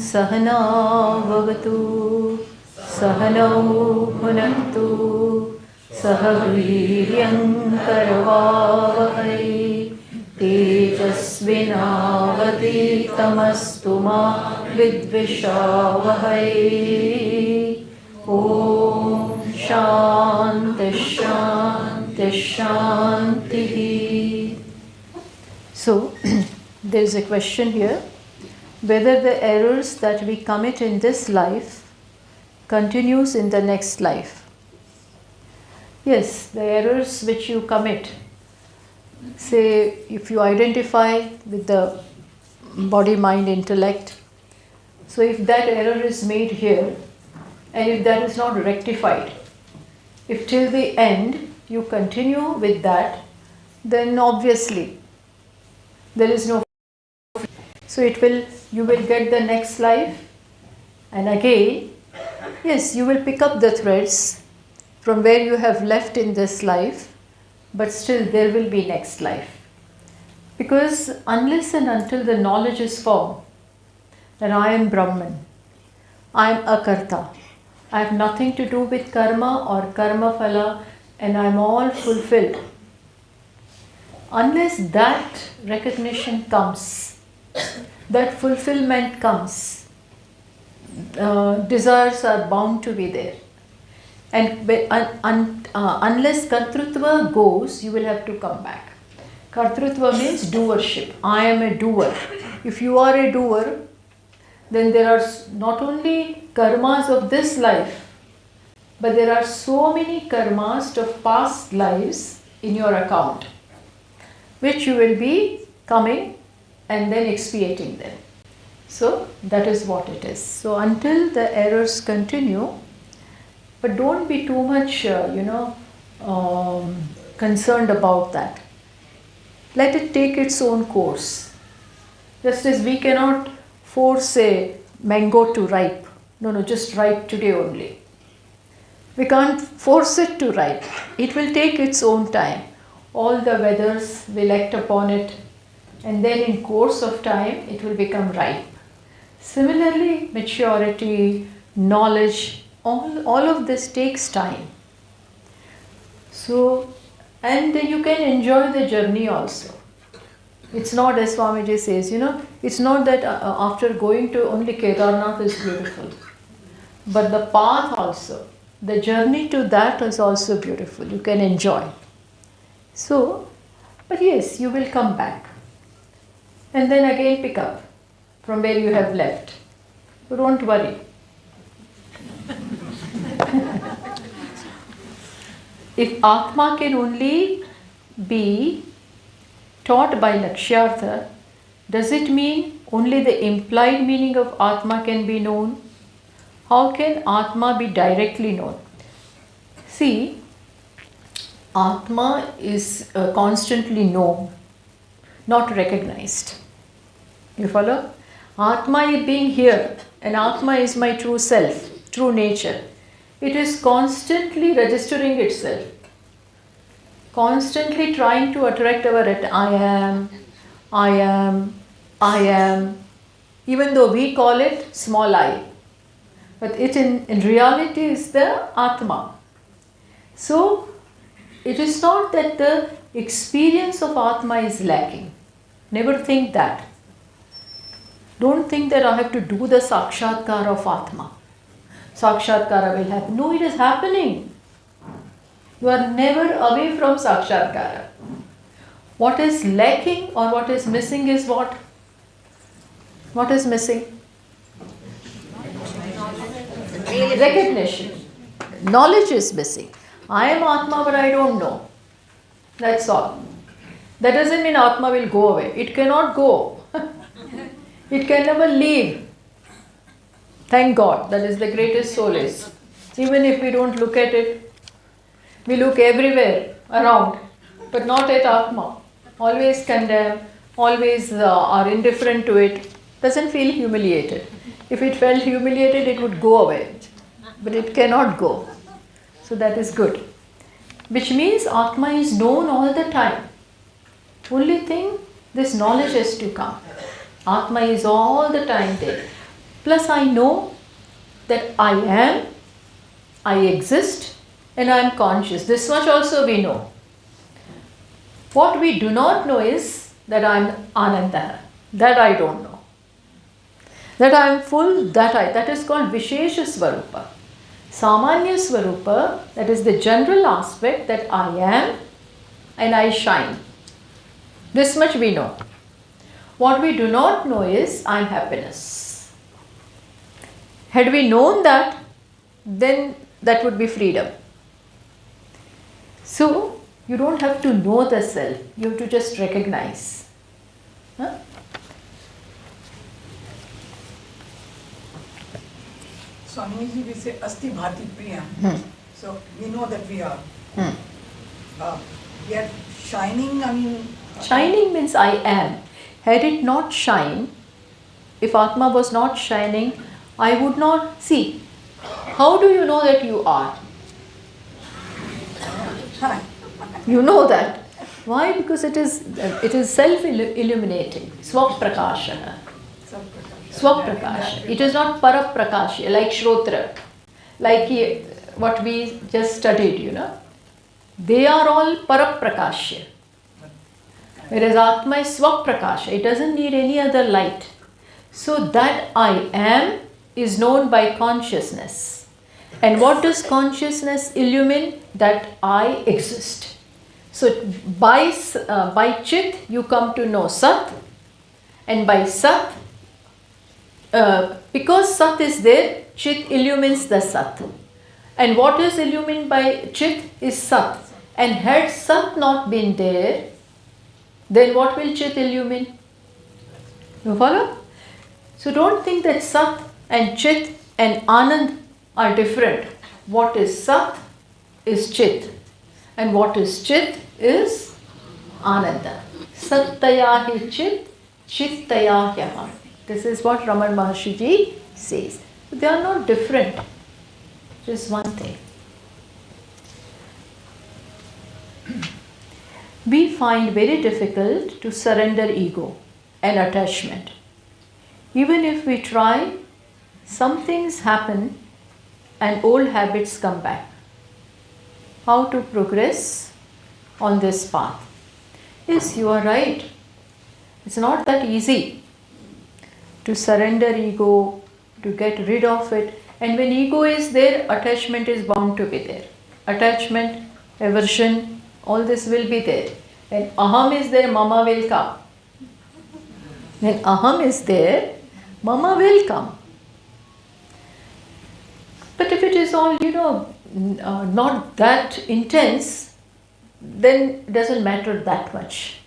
सहना भवतु सहनौ भुनक्तु सह वीर्यं करवावहै तेजस्विनावतीतमस्तु मा विद्विषावहै ॐ शान्ति शान्ति शान्तिः. So there is a question here, whether the errors that we commit in this life continues in the next life. Yes, the errors which you commit, say if you identify with the body, mind, intellect, so if that error is made here and if that is not rectified, if till the end you continue with that, then obviously there is no, so you will get the next life, and again, yes, you will pick up the threads from where you have left in this life, but still there will be next life. Because unless and until the knowledge is formed that I am Brahman, I am Akarta, I have nothing to do with karma or karma phala, and I am all fulfilled. Unless that recognition comes, that fulfillment comes, desires are bound to be there. And unless Kartrutva goes, you will have to come back. Kartrutva means doership. I am a doer. If you are a doer, then there are not only karmas of this life, but there are so many karmas of past lives in your account, which you will be coming and then expiating them. So that is what it is. So until the errors continue, but don't be too much, concerned about that. Let it take its own course. Just as we cannot force a mango to ripe. No, just ripe today only. We can't force it to ripe. It will take its own time. All the weathers will act upon it, and then in course of time it will become ripe. Similarly, maturity, knowledge, all of this takes time. So, and you can enjoy the journey also. It's not, as Swamiji says, it's not that after going to only Kedarnath is beautiful, but the path also, the journey to that is also beautiful. You can enjoy. So, but yes, you will come back and then again pick up from where you have left. So don't worry. If Atma can only be taught by Lakshyartha, does it mean only the implied meaning of Atma can be known? How can Atma be directly known? See, Atma is constantly known, not recognized. You follow? Atma is being here, and Atma is my true self, true nature. It is constantly registering itself, constantly trying to attract our attention. I am, even though we call it small I. But it in reality is the Atma. So, it is not that the experience of Atma is lacking. Never think that. Don't think that I have to do the Sakshatkara of Atma. Sakshatkara will happen. No, it is happening. You are never away from Sakshatkara. What is lacking or what is missing is what? What is missing? Recognition. Knowledge is missing. I am Atma, but I don't know. That's all. That doesn't mean Atma will go away. It cannot go. It can never leave. Thank God, that is the greatest solace. Even if we don't look at it, we look everywhere around, but not at Atma. Always condemn, always are indifferent to it, doesn't feel humiliated. If it felt humiliated, it would go away, but it cannot go. So that is good. Which means Atma is known all the time. Only thing, this knowledge has to come. Atma is all the time there. Plus I know that I am, I exist, and I am conscious. This much also we know. What we do not know is that I am Ananda. That I don't know. That I am full, that is called Vishesha Swarupa. Samanya Swarupa, that is the general aspect that I am and I shine. This much we know. What we do not know is I am happiness. Had we known that, then that would be freedom. So, you don't have to know the self, you have to just recognize. Huh? Swamiji, we say Asti Bhati Priyam. So we know that we are. We are shining, I mean. Shining means I am. Had it not shine, if Atma was not shining, I would not see. How do you know that you are? You know that. Why? Because it is self-illuminating. Swaprakasha. Swaprakasha. It is not paraprakasha like Shrotra. Like what we just studied, you know. They are all paraprakasha. Whereas Atma is Swaprakasha. It doesn't need any other light. So that I am is known by consciousness. And what does consciousness illumine? That I exist. So by Chit you come to know Sat, and by Sat, because Sat is there, Chit illumines the Sat. And what is illumined by Chit is Sat. And had Sat not been there, then what will Chit illumine? You follow? So don't think that Sat and Chit and Anand are different. What is Sat is Chit, and what is Chit is Ananda. Sattaya hi Chit, Chittaya hyaha. This is what Raman Maharshi Ji says. They are not different. Just one thing. We find very difficult to surrender ego and attachment. Even if we try, some things happen and old habits come back. How to progress on this path? Yes, you are right. It's not that easy to surrender ego, to get rid of it. And when ego is there, attachment is bound to be there. Attachment, aversion, all this will be there. When aham is there, mama will come. When aham is there, mama will come. But if it is all, not that intense, then it doesn't matter that much.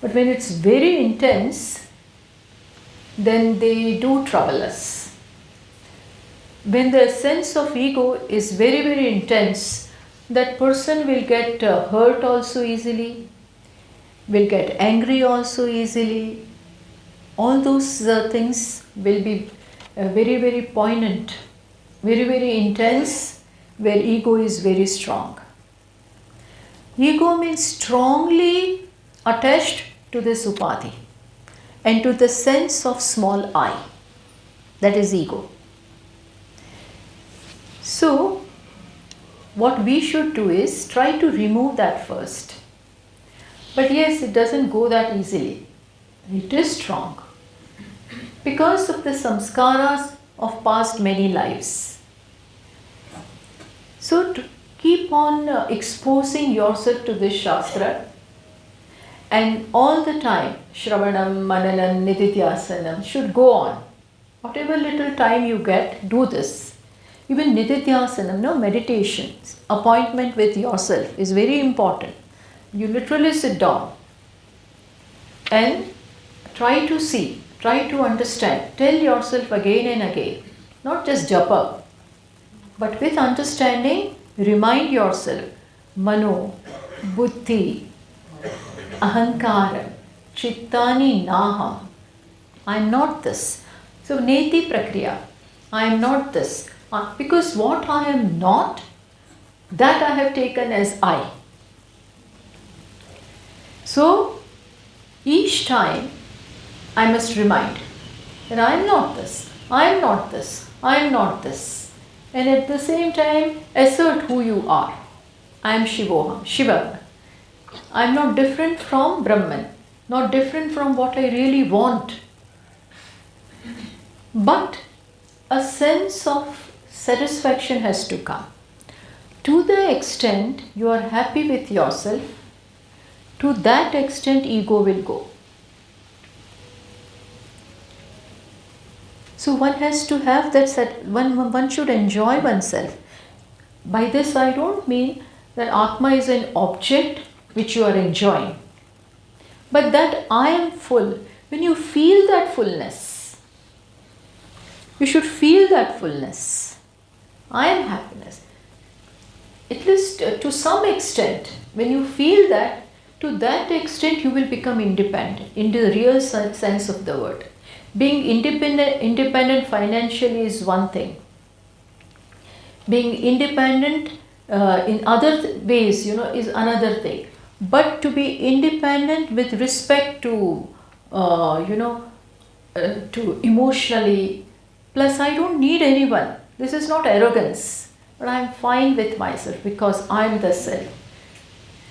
But when it's very intense, then they do trouble us. When the sense of ego is very, very intense, that person will get hurt also easily, will get angry also easily. All those things will be very, very poignant, very, very intense, where ego is very strong. Ego means strongly attached to this upadhi and to the sense of small I. That is ego. So, what we should do is try to remove that first. But yes, it doesn't go that easily. It is strong because of the samskaras of past many lives. So to keep on exposing yourself to this Shastra, and all the time Shravanam, Mananam, Nididhyasanam should go on. Whatever little time you get, do this. Even Nididhyasanam, meditation, appointment with yourself is very important. You literally sit down and try to see, try to understand. Tell yourself again and again, not just japa, but with understanding, remind yourself, mano, buddhi, ahankara, chittani naham. I am not this. So, neti prakriya, I am not this. Because what I am not, that I have taken as I. So, each time I must remind that I am not this. I am not this, I am not this. And at the same time, assert who you are. I am Shivoham, Shiva. I am not different from Brahman, not different from what I really want. But a sense of satisfaction has to come. To the extent you are happy with yourself, to that extent ego will go. So one has to have that, one should enjoy oneself. By this I don't mean that Atma is an object which you are enjoying. But that I am full, when you feel that fullness, you should feel that fullness. I am happiness. At least to some extent, when you feel that, to that extent you will become independent, in the real sense of the word. Being independent financially is one thing. Being independent in other ways, is another thing. But to be independent with respect to, to emotionally, plus I don't need anyone. This is not arrogance, but I am fine with myself because I am the self.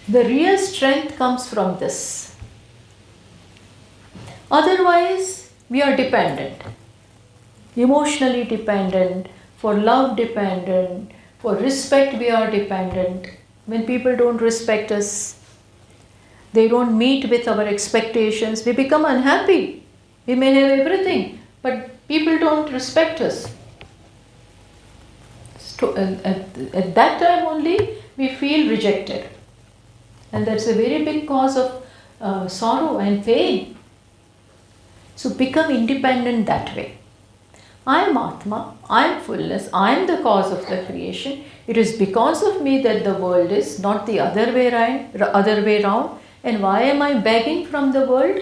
The real strength comes from this. Otherwise, we are dependent, emotionally dependent, for love dependent, for respect we are dependent. When people don't respect us, they don't meet with our expectations, we become unhappy. We may have everything, but people don't respect us. So, at that time only we feel rejected. And that's a very big cause of sorrow and pain. So become independent that way. I am Atma, I am fullness, I am the cause of the creation. It is because of me that the world is, not the other way around. And why am I begging from the world?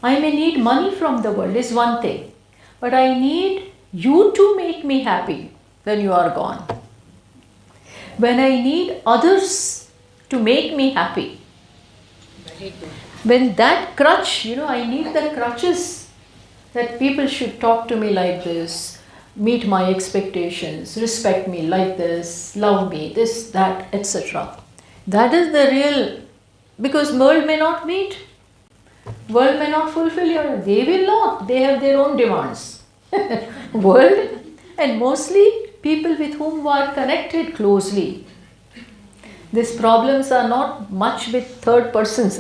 I may need money from the world is one thing, but I need you to make me happy when you are gone. When I need others to make me happy, when that crutch, I need the crutches, that people should talk to me like this, meet my expectations, respect me like this, love me, this, that, etc. That is the real, because world may not meet, world may not fulfill your, they will not, they have their own demands. World, and mostly people with whom we are connected closely. These problems are not much with third persons,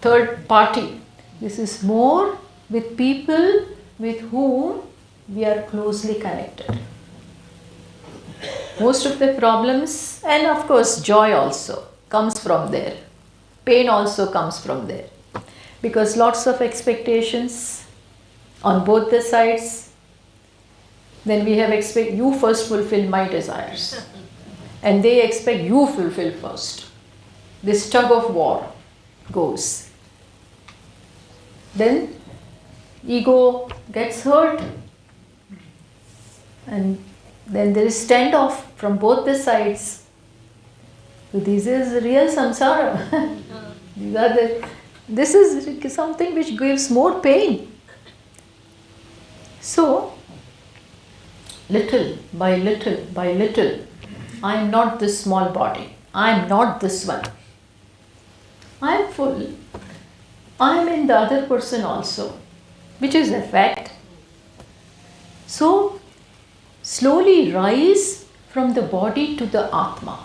third party. This is more with people with whom we are closely connected. Most of the problems, and of course joy also, comes from there. Pain also comes from there. Because lots of expectations on both the sides. Then we have you first fulfill my desires. And they expect you fulfill first. This tug of war goes. Then ego gets hurt. And then there is standoff from both the sides. So this is real samsara. This is something which gives more pain. So, little by little by little, I am not this small body. I am not this one. I am full. I am in the other person also, which is a fact. So, slowly rise from the body to the Atma.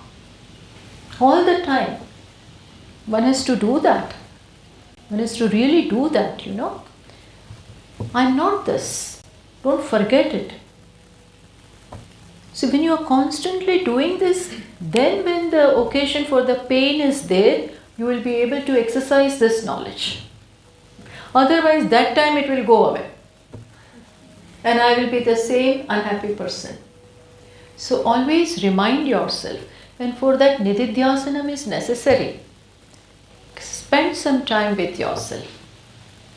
All the time. One has to do that. One has to really do that, I am not this. Don't forget it. So when you are constantly doing this, then when the occasion for the pain is there, you will be able to exercise this knowledge. Otherwise, that time it will go away. And I will be the same unhappy person. So always remind yourself, and for that nididhyasanam is necessary. Spend some time with yourself.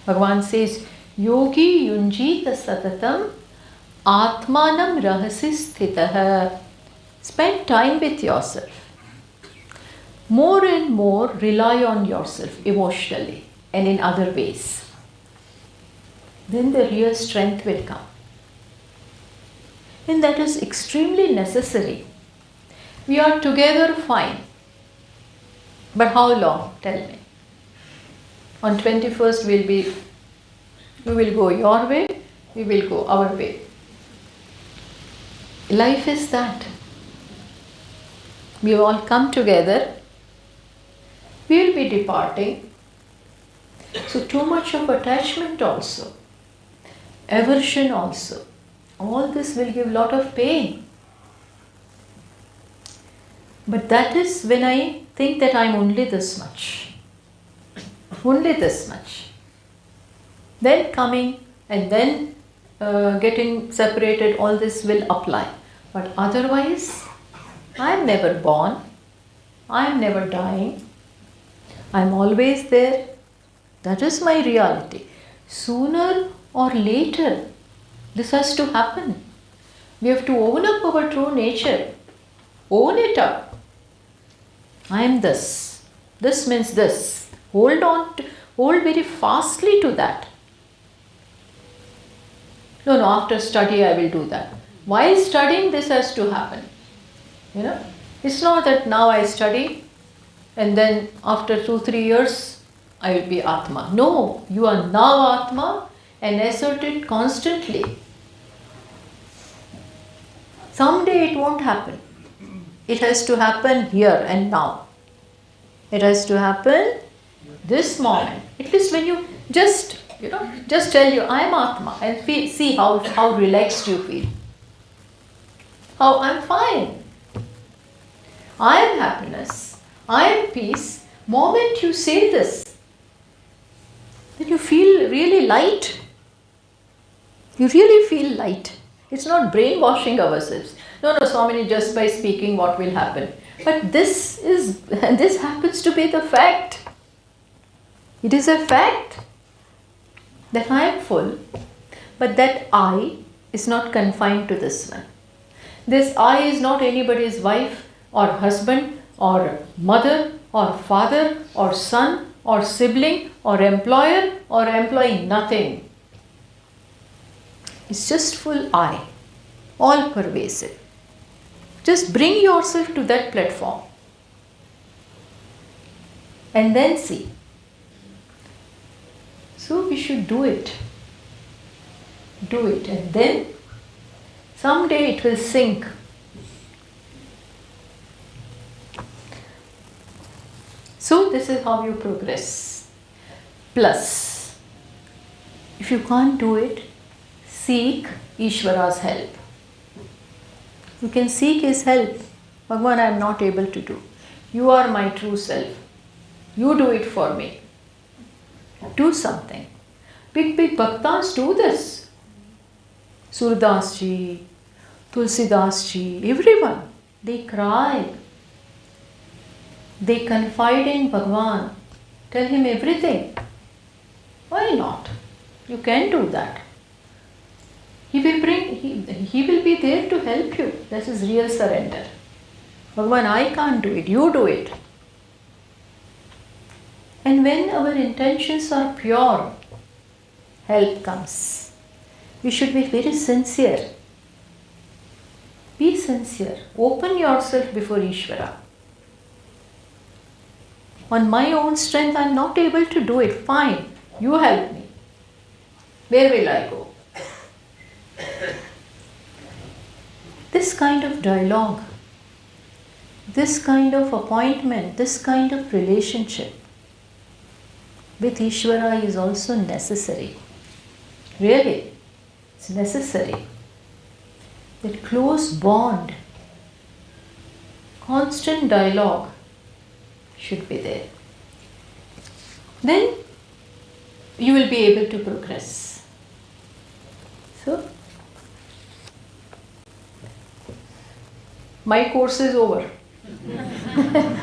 Bhagavan says, Yogi yunjita satatam atmanam rahasi sthitah. Spend time with yourself. More and more rely on yourself emotionally and in other ways. then the real strength will come. And that is extremely necessary. We are together, fine. But how long? Tell me. On 21st you will go your way, we will go our way. Life is that. We all come together, we will be departing. So too much of attachment also, aversion also, all this will give lot of pain. But that is when I think that I am only this much. Only this much. Then coming and then getting separated, all this will apply. But otherwise, I am never born. I am never dying. I am always there. That is my reality. Sooner or later, this has to happen. We have to own up our true nature. Own it up. I am this. This means this. Hold very fastly to that. No, after study I will do that. While studying, this has to happen. It's not that now I study and then after 2-3 years I will be Atma. No, you are now Atma and assert it constantly. Someday it won't happen. It has to happen here and now. It has to happen this moment. At least when you just tell you, I am Atma, and see how relaxed you feel. How I am fine. I am happiness. I am peace. Moment you say this, then you feel really light. You really feel light. It's not brainwashing ourselves. No, Swamini, just by speaking what will happen. But this happens to be the fact. It is a fact that I am full, but that I is not confined to this one. This I is not anybody's wife or husband or mother or father or son or sibling or employer or employee, nothing. It's just full I, all pervasive. Just bring yourself to that platform and then see. So we should do it. Do it, and then someday it will sink. So this is how you progress. Plus, if you can't do it, seek Ishvara's help. You can seek his help. Bhagavan, I am not able to do. You are my true self. You do it for me. Do something. Big bhaktas do this. Surdas ji, Tulsidas ji, everyone. They cry. They confide in Bhagavan. Tell him everything. Why not? You can do that. He will be there to help you. This is real surrender. Bhagavan, I can't do it. You do it. And when our intentions are pure, help comes. We should be very sincere. Be sincere. Open yourself before Ishvara. On my own strength, I am not able to do it. Fine. You help me. Where will I go? This kind of dialogue, this kind of appointment, this kind of relationship with Ishvara is also necessary. Really, it's necessary. That close bond, constant dialogue should be there. Then you will be able to progress. So, my course is over.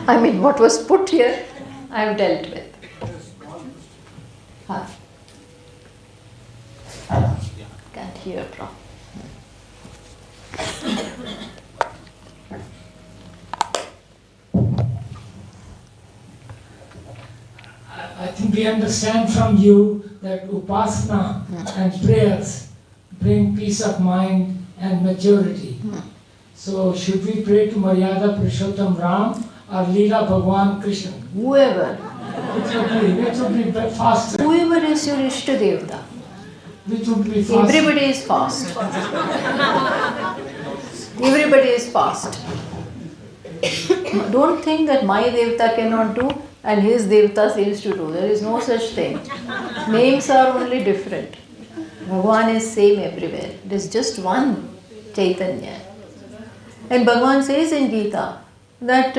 I mean, what was put here, I have dealt with. Can't hear properly. I think we understand from you that upasana and prayers bring peace of mind and maturity. So should we pray to Maryada Purushottam Ram or Leela Bhagwan Krishna? Whoever. Which would be faster? Whoever is your Ishta Devata. Which would be faster? Everybody is fast. Everybody is fast. Don't think that my Devata cannot do and his Devata seems to do. There is no such thing. Names are only different. Bhagwan is same everywhere. It is just one Chaitanya. And Bhagwan says in Gita that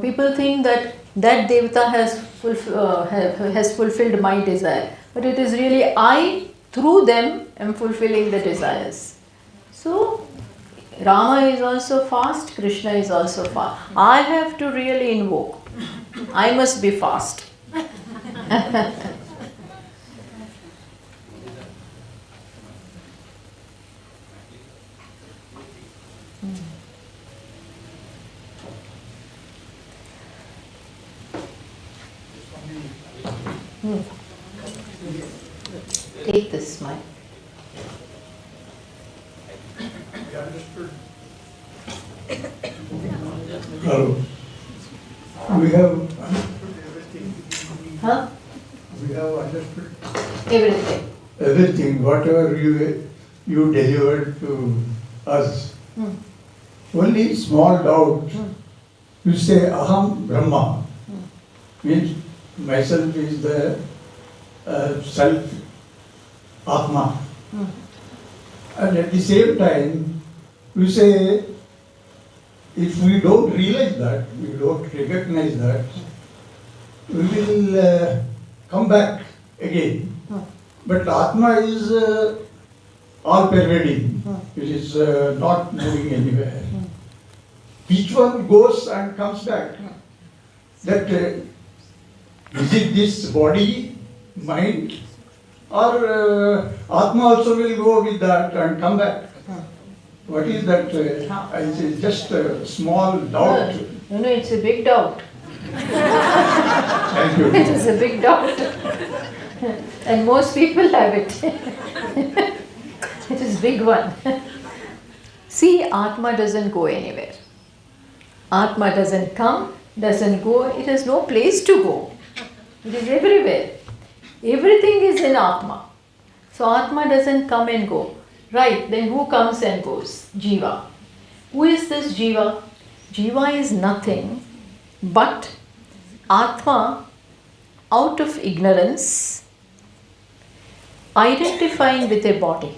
people think that Devata has fulfilled my desire. But it is really I, through them, am fulfilling the desires. So, Rama is also fast, Krishna is also fast. I have to really invoke. I must be fast. Take this mic. Hello. We have Huh? we have understood Everything. everything, whatever you delivered to us. Only small doubt. You say Aham Brahma, means myself is the self Atma. And at the same time, you say if we don't realize that, we don't recognize that, we will come back again. But Atma is all pervading. It is not moving anywhere. Each one goes and comes back. That is it this body, mind, or Atma also will go with that and come back? What is that? It's just a small doubt. No, it's a big doubt. Thank you. It is a big doubt. And most people have it. It is big one. See, Atma doesn't go anywhere. Atma doesn't come, doesn't go, it has no place to go. It is everywhere. Everything is in Atma. So Atma doesn't come and go. Right, then who comes and goes? Jiva. Who is this Jiva? Jiva is nothing but Atma out of ignorance, identifying with a body.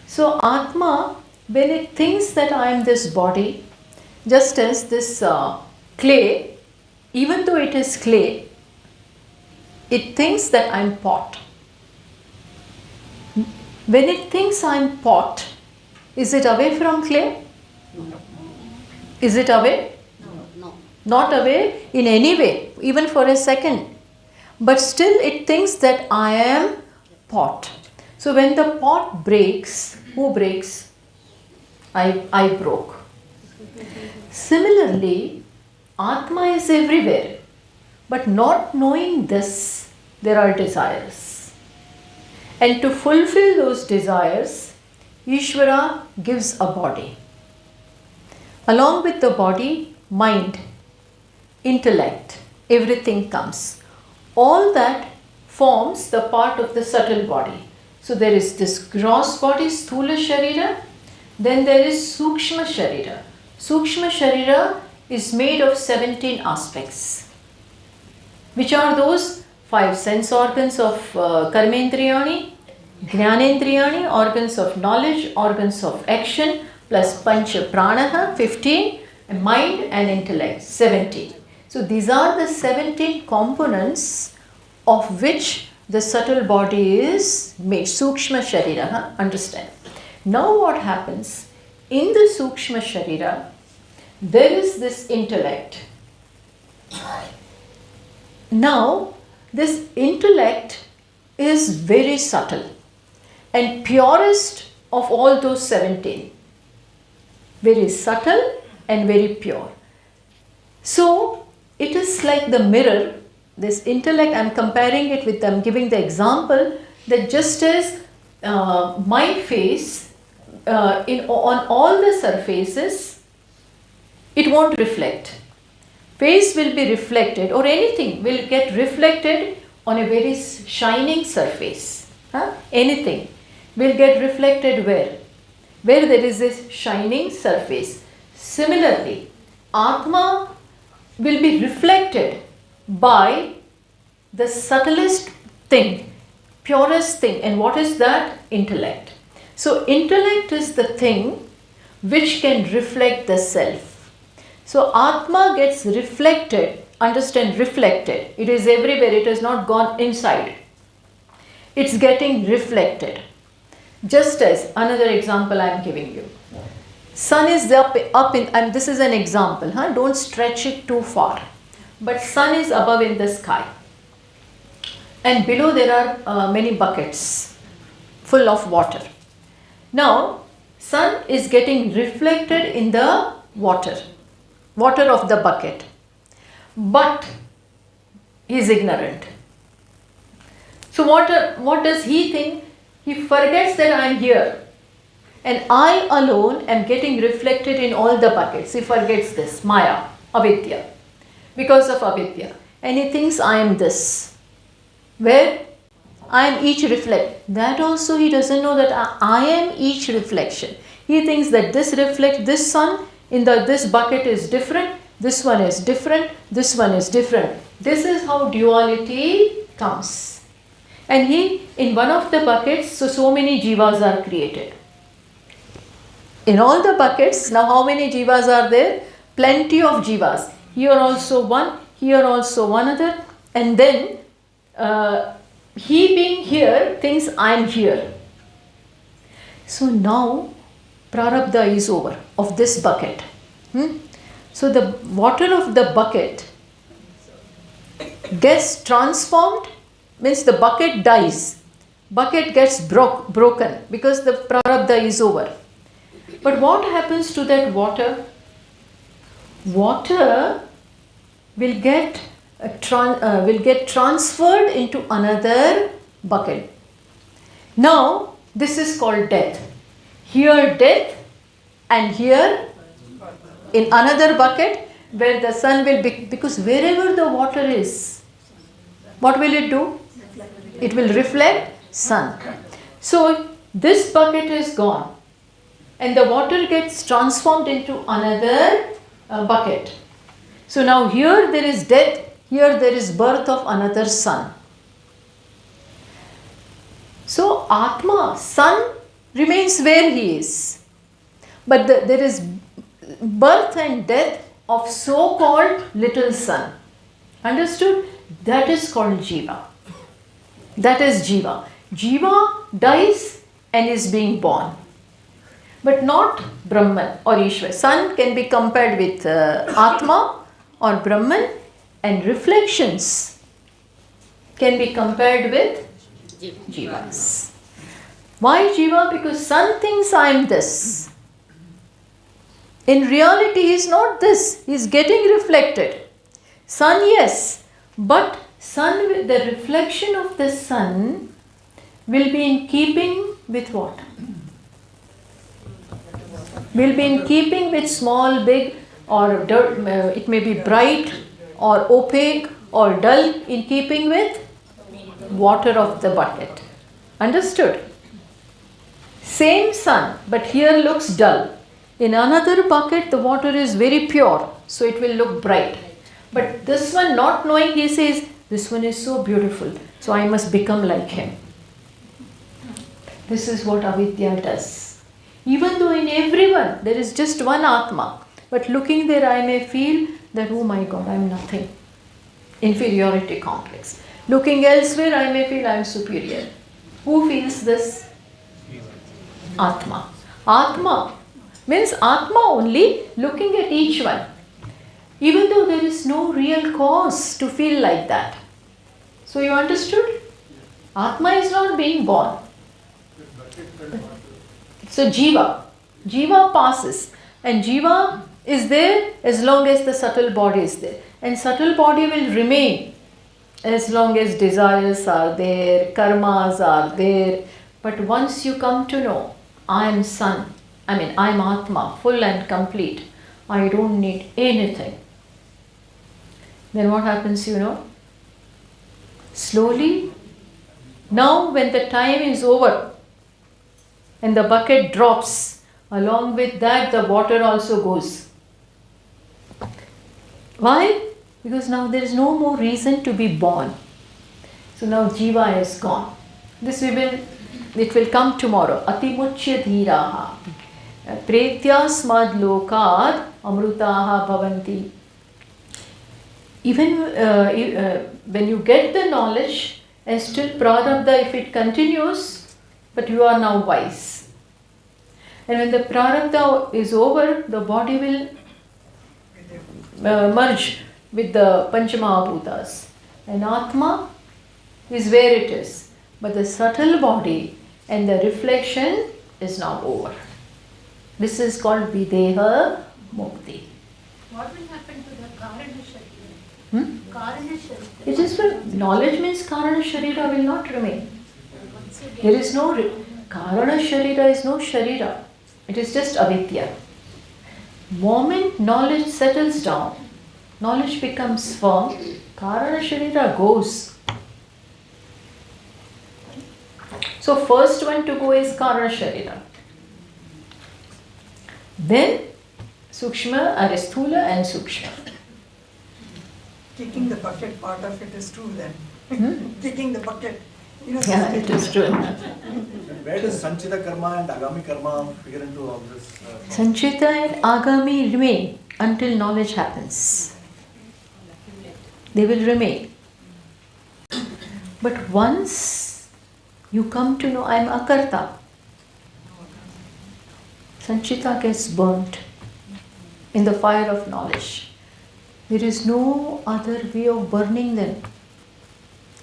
So Atma, when it thinks that I am this body, just as this clay, even though it is clay, it thinks that I am pot. When it thinks I am pot, is it away from clay? No. Is it away? No. Not away in any way, even for a second. But still it thinks that I am pot. So when the pot breaks, who breaks? I broke. Similarly, Atma is everywhere. But not knowing this, there are desires. And to fulfill those desires, Ishvara gives a body. Along with the body, mind, intellect, everything comes. All that forms the part of the subtle body. So there is this gross body, Sthula Sharira, then there is Sukshma Sharira. Sukshma Sharira is made of 17 aspects. Which are those? 5 sense organs of Karmendriyani, Jnanendriyani, organs of knowledge, organs of action, plus Pancha Pranaha, 15, and mind and intellect, 17. So these are the 17 components of which the subtle body is made, Sukshma Sharira, understand. Now what happens, in the Sukshma Sharira, there is this intellect. Now, this intellect is very subtle and purest of all those 17. Very subtle and very pure. So, it is like the mirror this intellect, I'm comparing it with, I'm giving the example that just as my face, on all the surfaces, it won't reflect. Face will be reflected, or anything will get reflected on a very shining surface. Anything will get reflected where? Where there is this shining surface. Similarly, Atma will be reflected by the subtlest thing, purest thing. And what is that? Intellect. So intellect is the thing which can reflect the self. So Atma gets reflected, understand, reflected. It is everywhere, it has not gone inside. It's getting reflected. Just as another example I am giving you. Sun is up in, and this is an example, don't stretch it too far. But sun is above in the sky. And below there are many buckets full of water. Now, sun is getting reflected in the water of the bucket. But he is ignorant. So what does he think? He forgets that I am here. And I alone am getting reflected in all the buckets. He forgets this, Maya, avidya. Because of avidya. And he thinks I am this. Where I am each reflect. That also he doesn't know that I am each reflection. He thinks that this reflect, this sun in this bucket is different. This one is different. This one is different. This is how duality comes. And in one of the buckets, so many jivas are created. In all the buckets, now how many jivas are there? Plenty of jivas. Here also one, here also one other. And then he being here thinks I am here. So now prarabdha is over of this bucket. So the water of the bucket gets transformed, means the bucket dies. Bucket gets broken because the prarabdha is over. But what happens to that water? Water will get transferred into another bucket. Now this is called death. Here death, and here in another bucket where the sun will be, because wherever the water is, what will it do? It will reflect sun. So this bucket is gone and the water gets transformed into another bucket. So now here there is death, here there is birth of another sun. So Atma, sun, remains where he is. But there is birth and death of so-called little sun. Understood? That is called jiva. That is jiva. Jiva dies and is being born. But not Brahman or Ishwar. Sun can be compared with Atma or Brahman, and reflections can be compared with jivas. Why jiva? Because sun thinks I am this. In reality he is not this. He is getting reflected. Sun, yes, but sun, the reflection of the sun will be in keeping with what? Will be in keeping with small, big, or dirt, it may be bright or opaque or dull, in keeping with water of the bucket. Understood? Same sun, but here looks dull. In another bucket the water is very pure, so it will look bright. But this one, not knowing, he says, this one is so beautiful, so I must become like him. This is what avidya does. Even though in everyone there is just one Atma, but looking there I may feel that, oh my God, I am nothing. Inferiority complex. Looking elsewhere I may feel I am superior. Who feels this? Atma. Atma means Atma only, looking at each one. Even though there is no real cause to feel like that. So you understood? Atma is not being born. So Jiva passes, and Jiva is there as long as the subtle body is there. And subtle body will remain as long as desires are there, karmas are there. But once you come to know, I am Sun, I am Atma, full and complete, I don't need anything. Then what happens, Slowly, now when the time is over and the bucket drops, along with that the water also goes. Why? Because now there is no more reason to be born. So now Jiva is gone. It will come tomorrow. Atimuchya dhiraha. Pretyasmad lokad amrutaha bhavanti. Even when you get the knowledge and still prarabdha, if it continues, but you are now wise. And when the prarabdha is over, the body will merge with the Panchamahabhutas. And Atma is where it is. But the subtle body and the reflection is now over. This is called Videha Mukti. What will happen to the Karana Sharira? Karana Sharira. It is when knowledge means Karana Sharira will not remain. There is no Karana Sharira is no Sharira. It is just avidya. Moment knowledge settles down, knowledge becomes firm, Karana Sharira goes. So first one to go is Karana Sharira. Then Sukshma, Sthula and Sukshma. Kicking the bucket, part of it is true then. Kicking the bucket. Yeah, it is true. Where does Sanchita Karma and Agami Karma figure into all this? Sanchita and Agami remain until knowledge happens. They will remain. But once you come to know I am Akarta, Sanchita gets burnt in the fire of knowledge. There is no other way of burning them,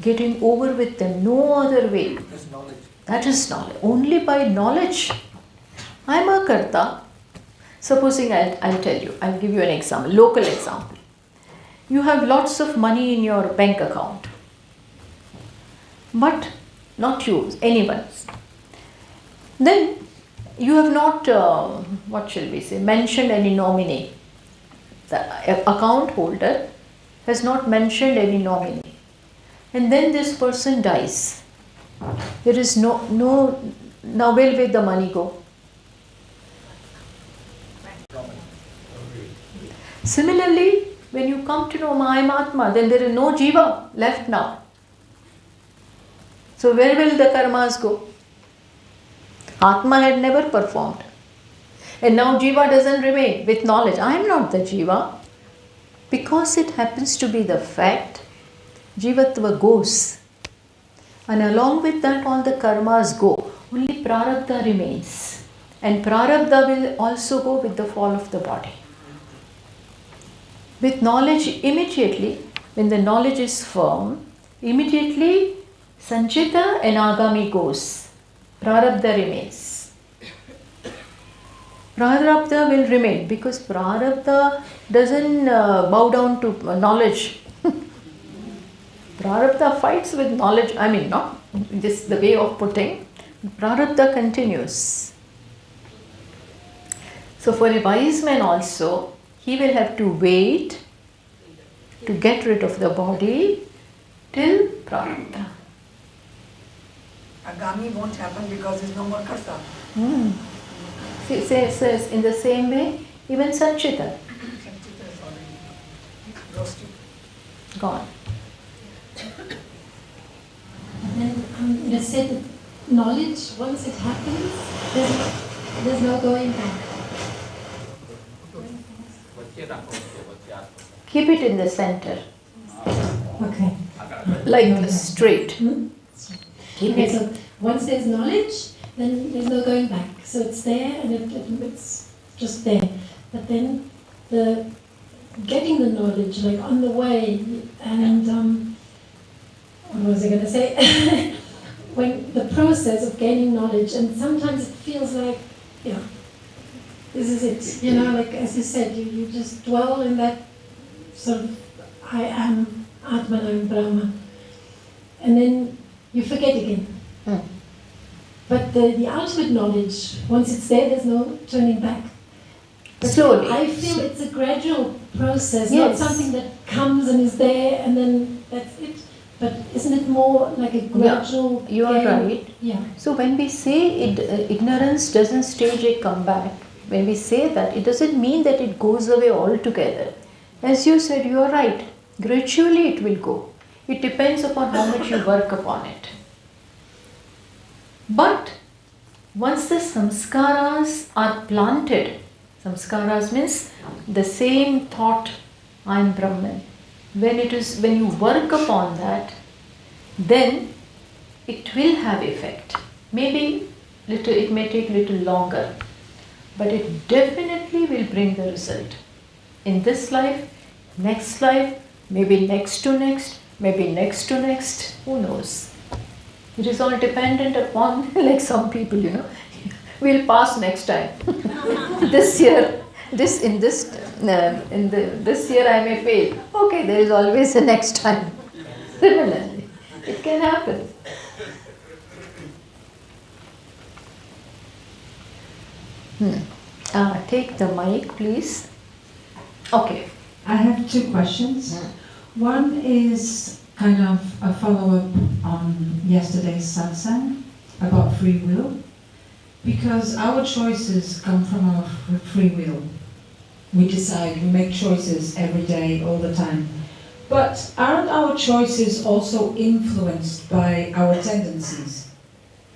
getting over with them, no other way. That's knowledge. That is knowledge. Only by knowledge. I am a karta. Supposing I'll tell you, I'll give you an example, local example. You have lots of money in your bank account, but not yours, anyone's. Then you have not, mentioned any nominee. The account holder has not mentioned any nominee. And then this person dies. There is now where will the money go? Similarly, when you come to know I am Atma, then there is no Jiva left now. So where will the karmas go? Atma had never performed. And now Jiva doesn't remain with knowledge. I am not the Jiva. Because it happens to be the fact, Jivatva goes. And along with that all the karmas go. Only prarabdha remains. And prarabdha will also go with the fall of the body. With knowledge immediately, when the knowledge is firm, immediately Sanchita and Agami goes. Prarabdha remains. Prarabdha will remain because prarabdha doesn't bow down to knowledge. Prarabdha fights with knowledge, not this the way of putting. Prarabdha continues. So for a wise man also, he will have to wait to get rid of the body till prarabdha. Agami won't happen because there's no more karta. Says in the same way, even Sanchita, Sanchita is already roasted. gone. And you said that knowledge, once it happens, there's no going back. Keep it in the center, Okay. like straight. Keep Okay, it. so once there's knowledge, then there's no going back. So it's there and it's just there. But then the getting the knowledge, like on the way, and what was I going to say? When the process of gaining knowledge, and sometimes it feels like, this is it. Like as you said, you just dwell in that sort of I am Atman, I am Brahma. and then you forget again. But the ultimate knowledge, once it's there, there's no turning back. But Slowly. I feel it's a gradual process, Yes. not something that comes and is there and then that's it. But isn't it more like a gradual? You are gain? right. Yeah. So when we say ignorance doesn't stage a comeback, when we say that, it doesn't mean that it goes away altogether. As you said, you are right. Gradually it will go. It depends upon how much you work upon it. But once the samskaras are planted, samskaras means the same thought, I am Brahman. When you work upon that, then it will have effect. Maybe it may take little longer, but it definitely will bring the result. In this life, next life, maybe next to next, maybe next to next, who knows? It is all dependent upon, like some people, we'll pass next time. This year, this year I may fail. Okay, there is always a next time. Similarly, it can happen. Take the mic, please. Okay. I have two questions. One is kind of a follow-up on yesterday's satsang about free will, because our choices come from our free will. We decide, we make choices every day, all the time. But aren't our choices also influenced by our tendencies?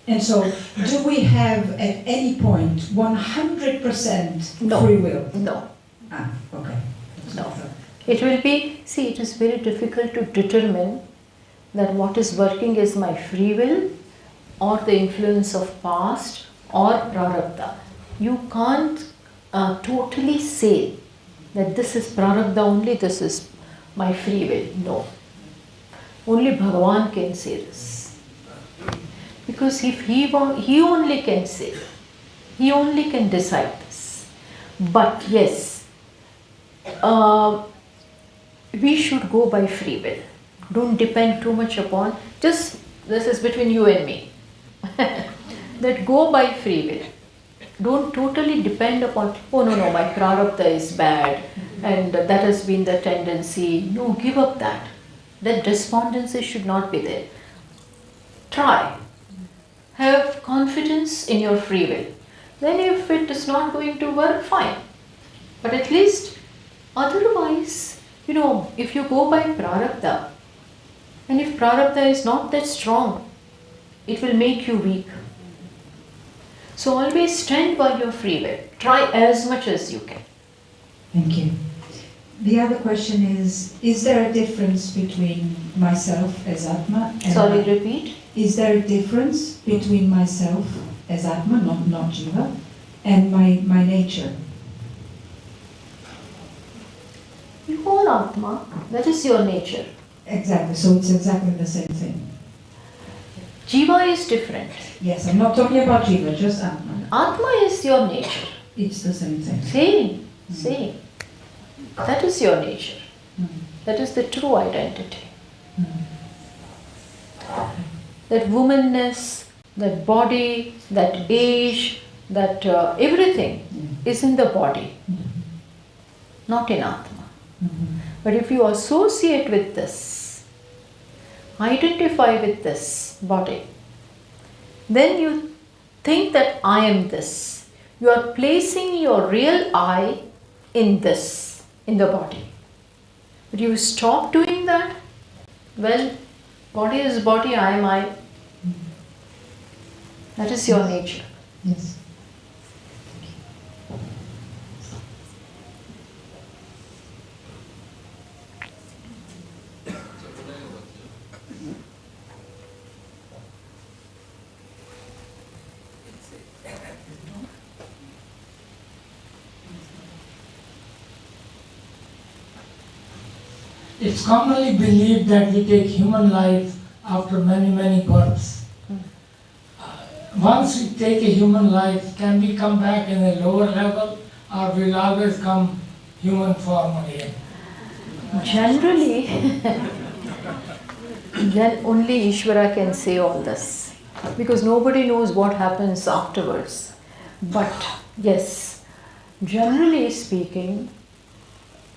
And so, do we have at any point 100% No. free will? No. Ah, okay. No. It will be, see, it is very difficult to determine that what is working is my free will or the influence of past or prarabdha. You can't totally say that this is prarabdha only, this is my free will. No. Only Bhagavan can say this. Because if he only can say, he only can decide this. But yes, we should go by free will. Don't depend too much upon, just this is between you and me. That go by free will. Don't totally depend upon, oh no, my prarabdha is bad and that has been the tendency. No, give up that. That despondency should not be there. Try. Have confidence in your free will. Then if it is not going to work, fine. But at least otherwise, if you go by prarabdha, and if prarabdha is not that strong, it will make you weak. So always stand by your free will. Try as much as you can. Thank you. The other question is there a difference between myself as Atma and... Sorry, repeat. Is there a difference between myself as Atma, not Jiva, and my nature? You are Atma. That is your nature. Exactly, so it's exactly the same thing. Jiva is different. Yes, I'm not talking about Jiva, just Atma. Atma is your nature. It's the same thing. Same. That is your nature. That is the true identity. That womanness, that body, that age, that everything is in the body, not in Atma. But if you associate with this, identify with this body, then you think that I am this. You are placing your real I in this, in the body. But you stop doing that, well, body is body, I am I. That is your nature. Yes. It's commonly believed that we take human life after many, many births. Once we take a human life, can we come back in a lower level, or will always come human form again? Generally, then only Ishvara can say all this. Because nobody knows what happens afterwards. But yes, generally speaking,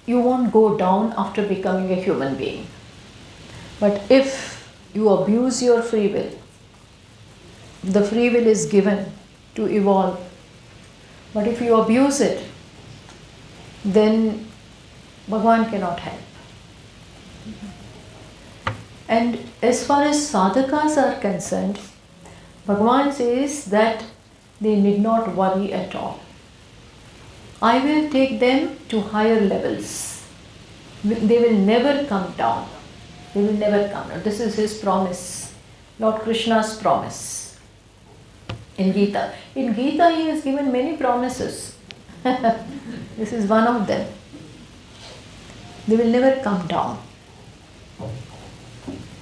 you won't go down after becoming a human being. But if you abuse your free will, the free will is given to evolve. But if you abuse it, then Bhagavan cannot help. And as far as sadhakas are concerned, Bhagavan says that they need not worry at all. I will take them to higher levels. They will never come down. They will never come down. This is his promise, Lord Krishna's promise in Gita. In Gita he has given many promises. This is one of them. They will never come down.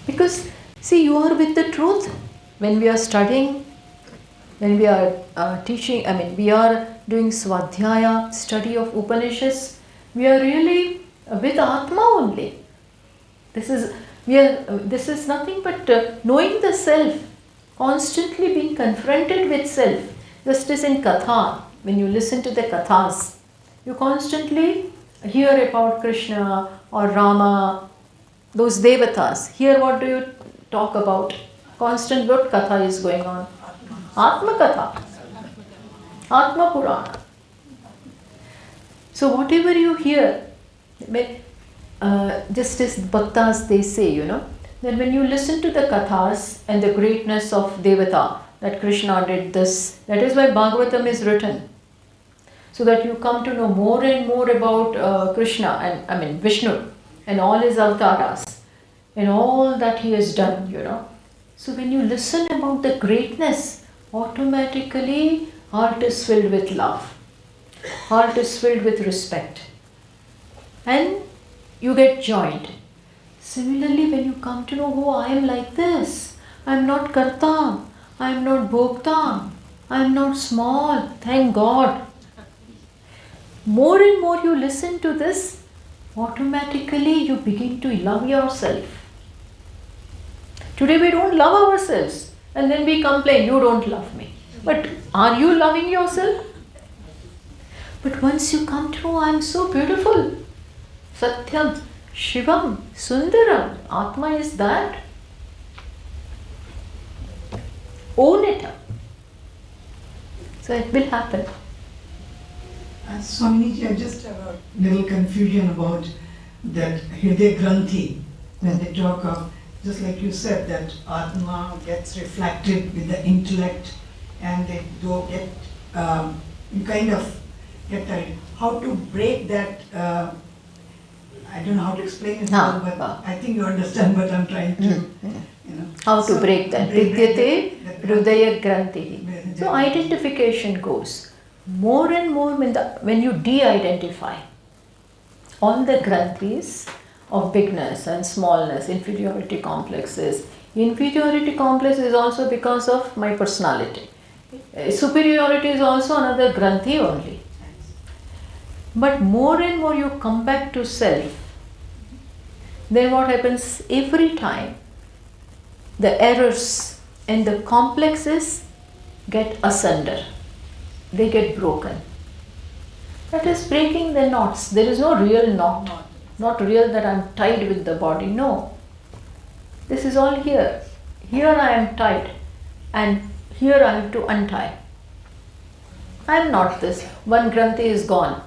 Because, see, you are with the truth. When we are studying, when we are teaching, we are doing Swadhyaya, study of Upanishads, we are really with Atma only. This is nothing but knowing the self, constantly being confronted with self. Just as in Katha, when you listen to the Kathas, you constantly hear about Krishna or Rama, those Devatas. Here what do you talk about? Constant what Katha is going on? Atma Katha, Atma Purana. So whatever you hear, just as Bhaktas they say, that when you listen to the Kathas and the greatness of Devata, that Krishna did this, that is why Bhagavatam is written. So that you come to know more and more about Krishna and Vishnu and all his avatars and all that he has done, So when you listen about the greatness, automatically heart is filled with love. Heart is filled with respect. And you get joined. Similarly, when you come to know, oh, I am like this. I am not karta. I am not bhokta. I am not small. Thank God. More and more you listen to this, automatically you begin to love yourself. Today we don't love ourselves and then we complain, you don't love me. But are you loving yourself? But once you come to know, I am so beautiful. Satyam, Shivam, Sundaram, Atma is that. Own it up. So it will happen. Swamiji, I just have a little confusion about that Hriday Granthi, when they talk of, just like you said, that Atma gets reflected with the intellect and they do get, you kind of get that. How to break that, I don't know how to explain it, but I think you understand what I'm trying to, How to break that. Vidyate Hridaya Granthi. So identification goes. More and more when you de-identify all the granthis of bigness and smallness, inferiority complexes. Inferiority complex is also because of my personality. Superiority is also another granthi only. But more and more you come back to self, then what happens every time? The errors and the complexes get asunder. They get broken. That is breaking the knots. There is no real knot. Not real that I am tied with the body. No. This is all here. Here I am tied and here I have to untie. I am not this. One granthi is gone.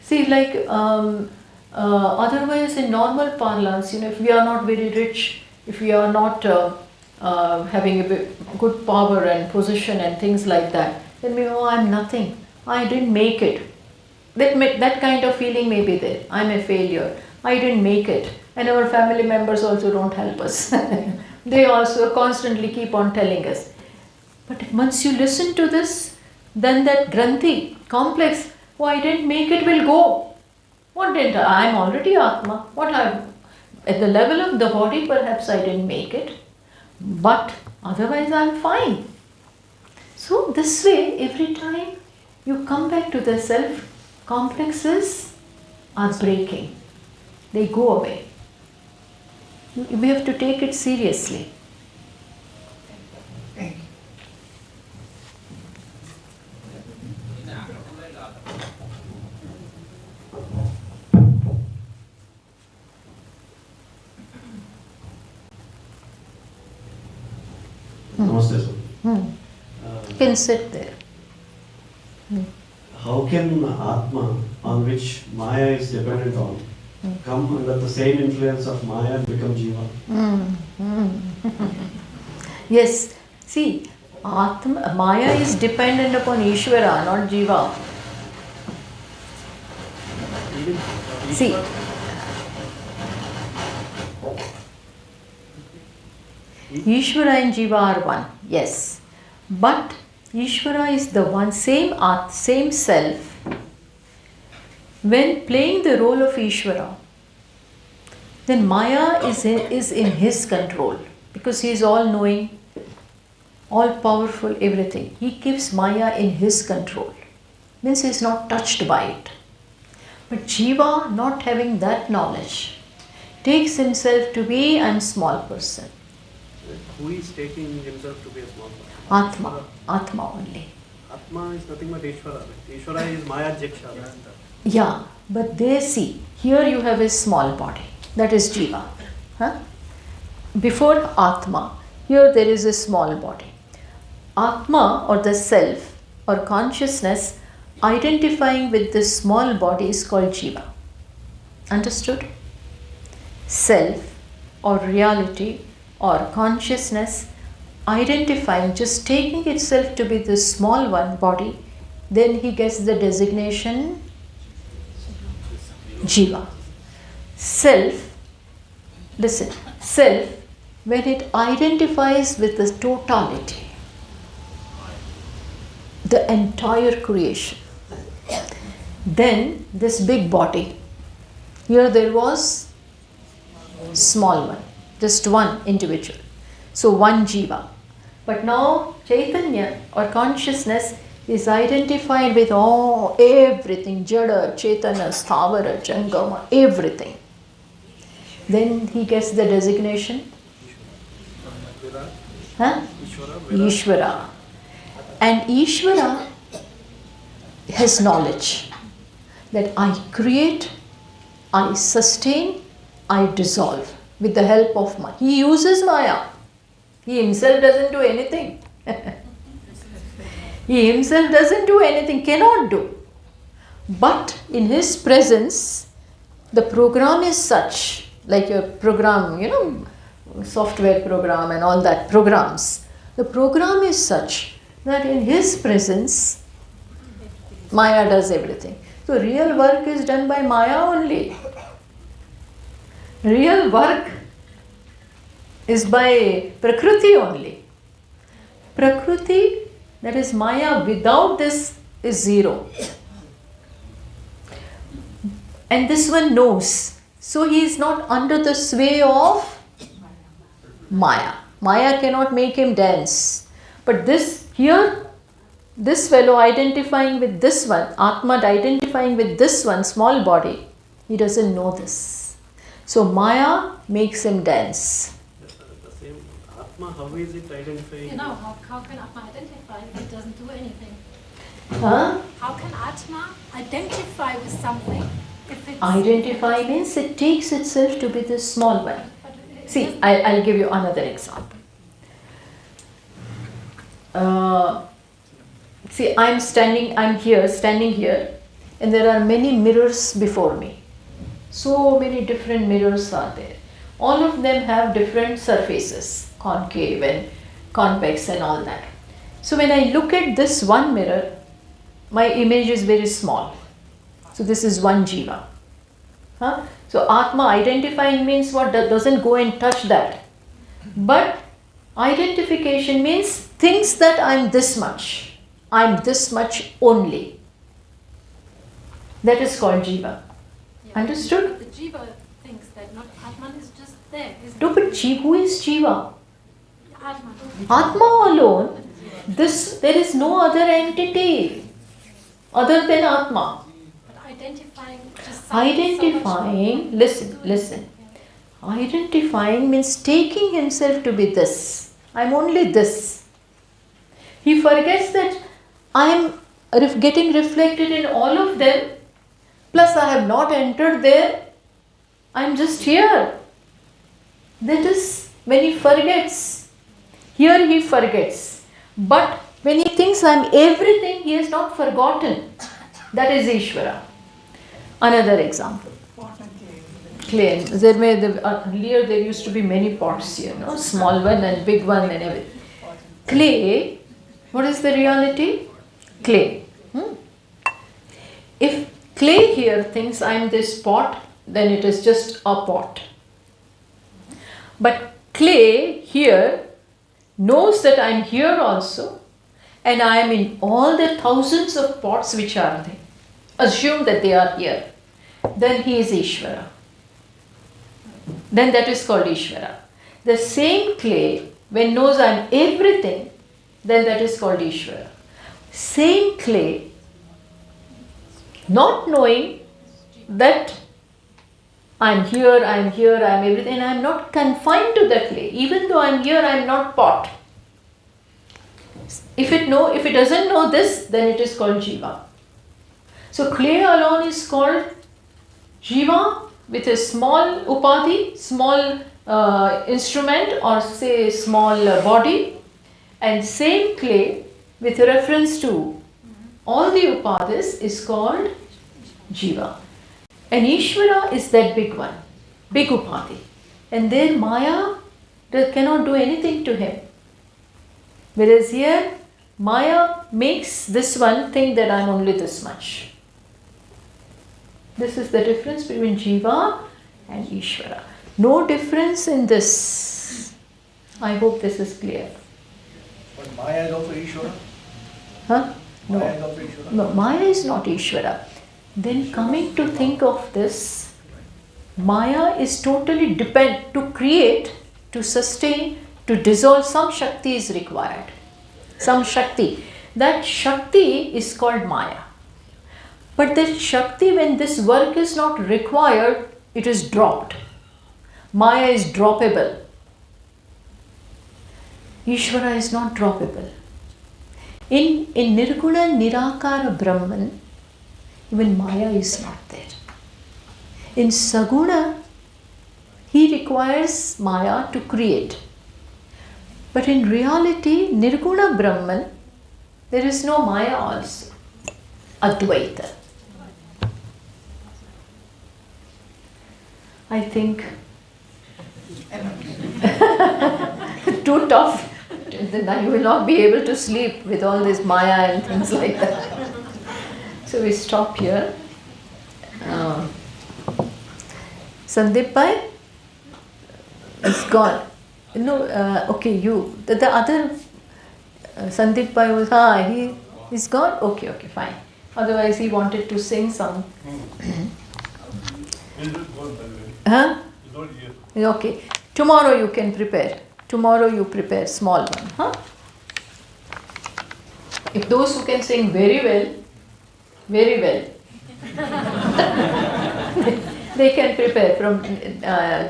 See, like otherwise in normal parlance, if we are not very rich, if we are not having a good power and position and things like that, then we know I am nothing. I didn't make it. That kind of feeling may be there. I am a failure. I didn't make it. And our family members also don't help us. They also constantly keep on telling us. But once you listen to this, then that granthi, complex, oh, I didn't make it, will go. What didn't I? am already Atma. At the level of the body, perhaps I didn't make it. But otherwise I am fine. So this way, every time you come back to the self, complexes are breaking. They go away. We have to take it seriously. Thank you. Namaste, sir. You can sit there. How can Atma, on which Maya is dependent on, come under the same influence of Maya and become Jiva? Yes, see, Maya is dependent upon Ishvara, not Jiva. See, Ishvara and Jiva are one, yes. But Ishvara is the one, same self. When playing the role of Ishvara, then Maya is in his control because he is all knowing, all powerful, everything. He keeps Maya in his control. Means he is not touched by it. But Jiva, not having that knowledge, takes himself to be a small person. Who is taking himself to be a small person? Atma only. Atma is nothing but Ishvara. Ishvara is Maya Jaksha. Yeah, but they see, here you have a small body, that is Jiva. Huh? Before Atma, here there is a small body. Atma or the self or consciousness identifying with this small body is called Jiva. Understood? Self or reality or consciousness identifying, just taking itself to be this small one body, then he gets the designation Jiva. Self, listen, self, when it identifies with the totality, the entire creation, then this big body, here there was small one, just one individual, so one Jiva. But now Chaitanya or consciousness is identified with everything, Jada, Chaitanya, Sthavara, Jangama, everything. Then he gets the designation Ishvara. And Ishvara has knowledge that I create, I sustain, I dissolve with the help of Maya. He uses Maya. He himself doesn't do anything. He himself doesn't do anything, cannot do. But in his presence, the program is such, like a program, software program and all that programs. The program is such that in his presence, Maya does everything. So real work is done by Maya only. Real work is by Prakriti only. Prakriti, that is Maya, without this is zero. And this one knows. So he is not under the sway of Maya. Maya cannot make him dance. But this fellow identifying with this one, Atma identifying with this one, small body, he doesn't know this. So Maya makes him dance. The same Atma, how is it identifying? How can Atma identify if it doesn't do anything? Huh? How can Atma identify with something if it's... Identify means it takes itself to be this small one. See, I'll give you another example. See, I'm standing here, and there are many mirrors before me. So many different mirrors are there. All of them have different surfaces, concave and convex and all that. So when I look at this one mirror, my image is very small. So this is one Jiva. Huh? So Atma identifying means what? That doesn't go and touch that. But identification means thinks that I'm this much. I'm this much only. That is called Jiva. Yeah. Understood? The Jiva thinks that not Atman is just there. No, but who is Jiva? Atma. Atma alone. There is no other entity other than Atma. But identifying just Identifying, listen. Identifying means taking himself to be this. I'm only this. He forgets that I am getting reflected in all of them, plus I have not entered there, I'm just here. That is when he forgets. Here he forgets. But when he thinks I'm everything, he has not forgotten. That is Ishvara. Another example. Clay. Earlier there used to be many pots here, no? Small one and big one and everything. Clay, what is the reality? Clay. If clay here thinks I am this pot, then it is just a pot. But clay here knows that I am here also, and I am in all the thousands of pots which are there. Assume that they are here. Then he is Ishvara. Then that is called Ishvara. The same clay, when knows I am everything, then that is called Ishvara. Same clay, not knowing that I am here, I am everything, and I am not confined to the clay. Even though I am here, I am not pot. If it doesn't know this, then it is called Jiva. So clay alone is called Jiva with a small upadhi, small instrument, or say small body, and same clay with reference to all the upadhis is called Jiva. And Ishvara is that big one, big upadhi. And there Maya cannot do anything to him. Whereas here, Maya makes this one think that I am only this much. This is the difference between Jiva and Ishvara. No difference in this. I hope this is clear. But Maya is also Ishvara? Huh? No. Maya is also Ishvara? No, Maya is not Ishvara. Then coming to think of this, Maya is totally to create, to sustain, to dissolve, some Shakti is required. Some Shakti. That Shakti is called Maya. But that Shakti, when this work is not required, it is dropped. Maya is droppable. Ishvara is not droppable. In Nirguna Nirakara Brahman, even Maya is not there. In Saguna, he requires Maya to create. But in reality, Nirguna Brahman, there is no Maya also. Advaita. I think too tough. Then you will not be able to sleep with all this Maya and things like that. So we stop here. Sandeep Bhai is gone. No, okay, you. The other Sandeep Bhai was, he's gone? Okay, fine. Otherwise he wanted to sing some. Huh? Okay. Tomorrow you can prepare. Tomorrow you prepare small one. Huh? If those who can sing very well, they can prepare. From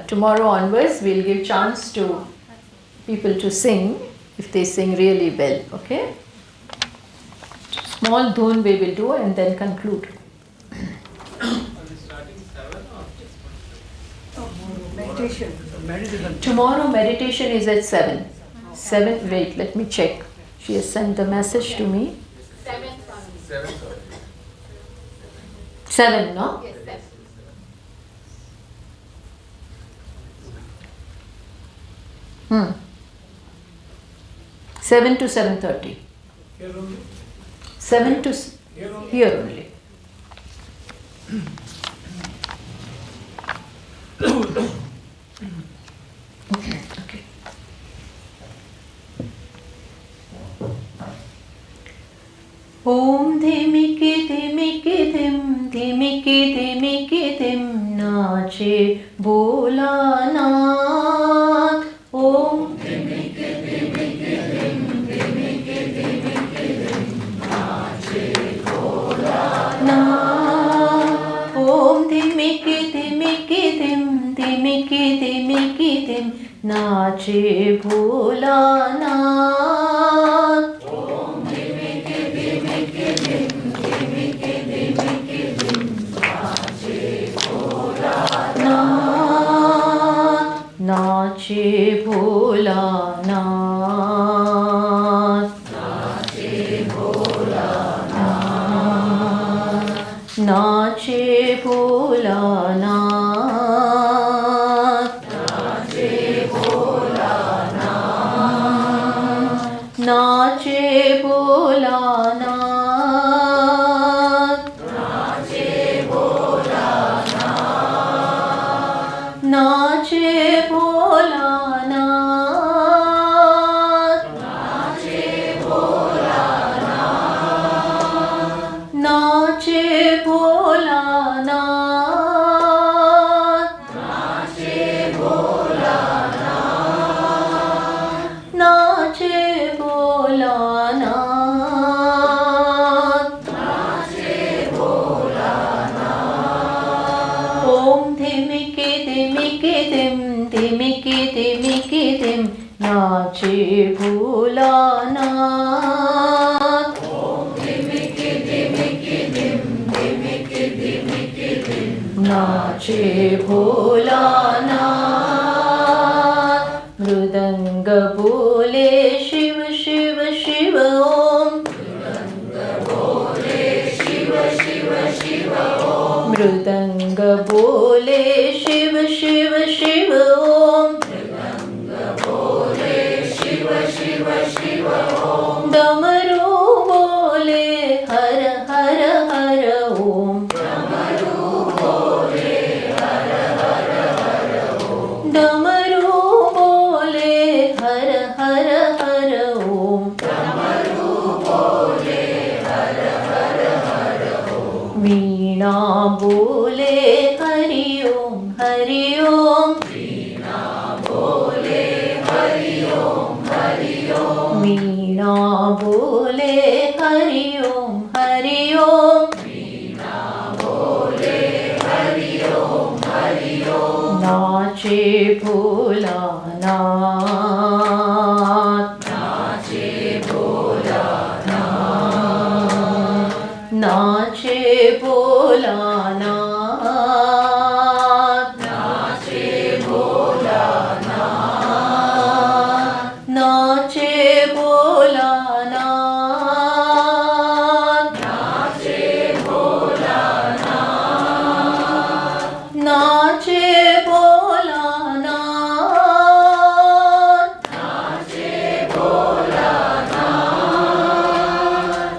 tomorrow onwards, we'll give chance to people to sing if they sing really well. Okay? Small dhun we will do and then conclude. Meditation. Tomorrow meditation is at 7. 7, wait, let me check. She has sent the message to me. 7, no? Yes, 7 to 7:30. 7 to here only. Okay. Om dhimiki dhimiki dim nache Bholanath. Om dhimiki dhimiki dim nache Bholanath. Om dhimiki dhimiki dim नाचे भोलानाथ, नाचे भोलानाथ, नाचे भोलानाथ, नाचे भोलानाथ, नाचे भोलानाथ, नाचे भोलानाथ, नाचे भोलानाथ, ओम धिमिके धिमिके धिम धिमिके धिमिके धिम नाचे भोलानाथ, नाचे भोलानाथ, मृदंग बोले शिव शिव शिव ओम, मृदंग बोले शिव शिव शिव ओम, डमरू बोले हर हर हर ओम, डमरू बोले हर हर हर ओम, वीणा बोले हरि ओम हरि ओम, वीणा बोले हरि ओम हरि ओम, नाचे भोलानाथ, नाचे भोलानाथ, नाचे भोलानाथ, नाचे भोलानाथ, नाचे भोलानाथ, नाचे भोलानाथ,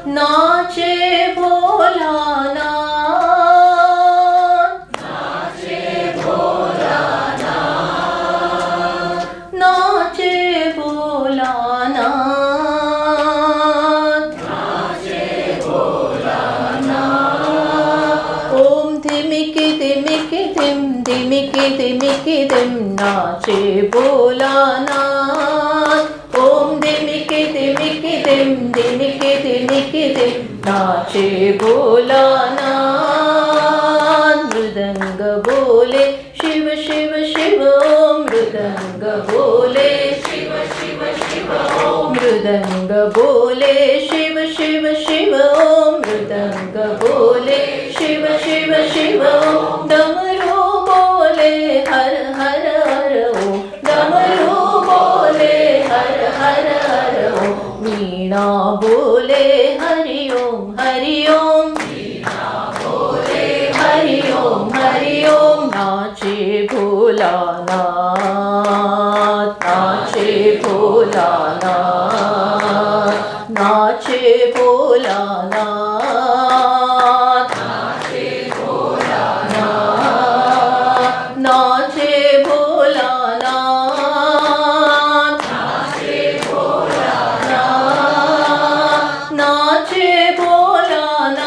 नाचे भोलानाथ, नाचे भोलानाथ, नाचे भोलानाथ, ओम धिमिके धिमिके धिम धिमिके धिमिके धिम नाचे भोलानाथ, ओम धिमिके धिमिके धिम धिमिके धिमिके धिम नाचे भोलानाथ, मृदंग बोले शिव शिव शिव ओम, मृदंग बोले शिव शिव शिव ओम, मृदंग बोले शिव शिव शिव ओम, मृदंग बोले शिव शिव शिव ओम, डमरू बोले हर हर हर ओम, डमरू बोले हर हर हर ओम, वीणा बोले हरि ओम हरि ओम, वीणा बोले हरि ओम हरि ओम, नाचे भोलानाथ, नाचे भोलानाथ, नाचे भोलानाथ, नाचे भोलानाथ, नाचे भोलानाथ, नाचे भोलानाथ, नाचे भोलानाथ,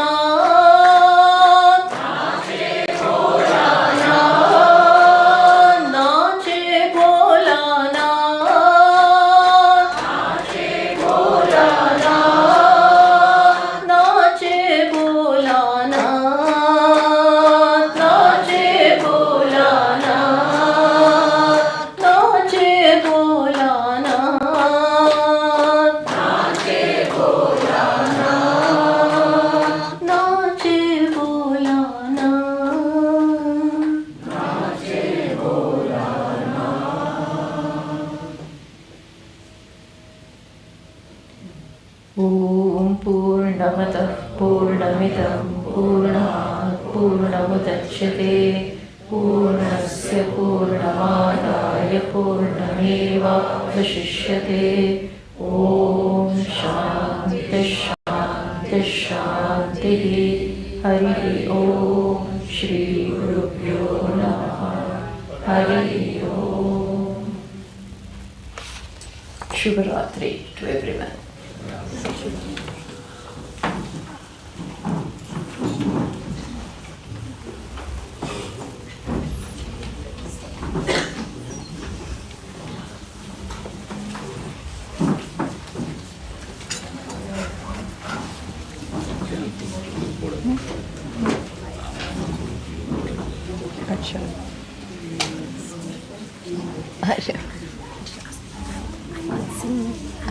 नाचे भोलानाथ, नाचे भोलानाथ, नाचे भोलानाथ, ॐ पूर्णमतः पूर्णमिदं पूर्णात् पूर्णमुदच्यते पूर्णस्य पूर्णमादाय पूर्णमेवावशिष्यते ॐ शान्तिः शान्तिः शान्तिः हरिः ॐ श्रीगुरुभ्यो नमः हरिः ॐ Shubharatri to everyone. अच्छा अच्छा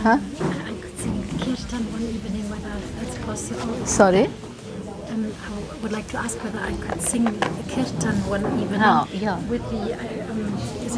Huh? I could sing Kirtan one evening whether that's possible. Sorry? I would like to ask whether I could sing Kirtan one evening Oh, yeah. with the, is it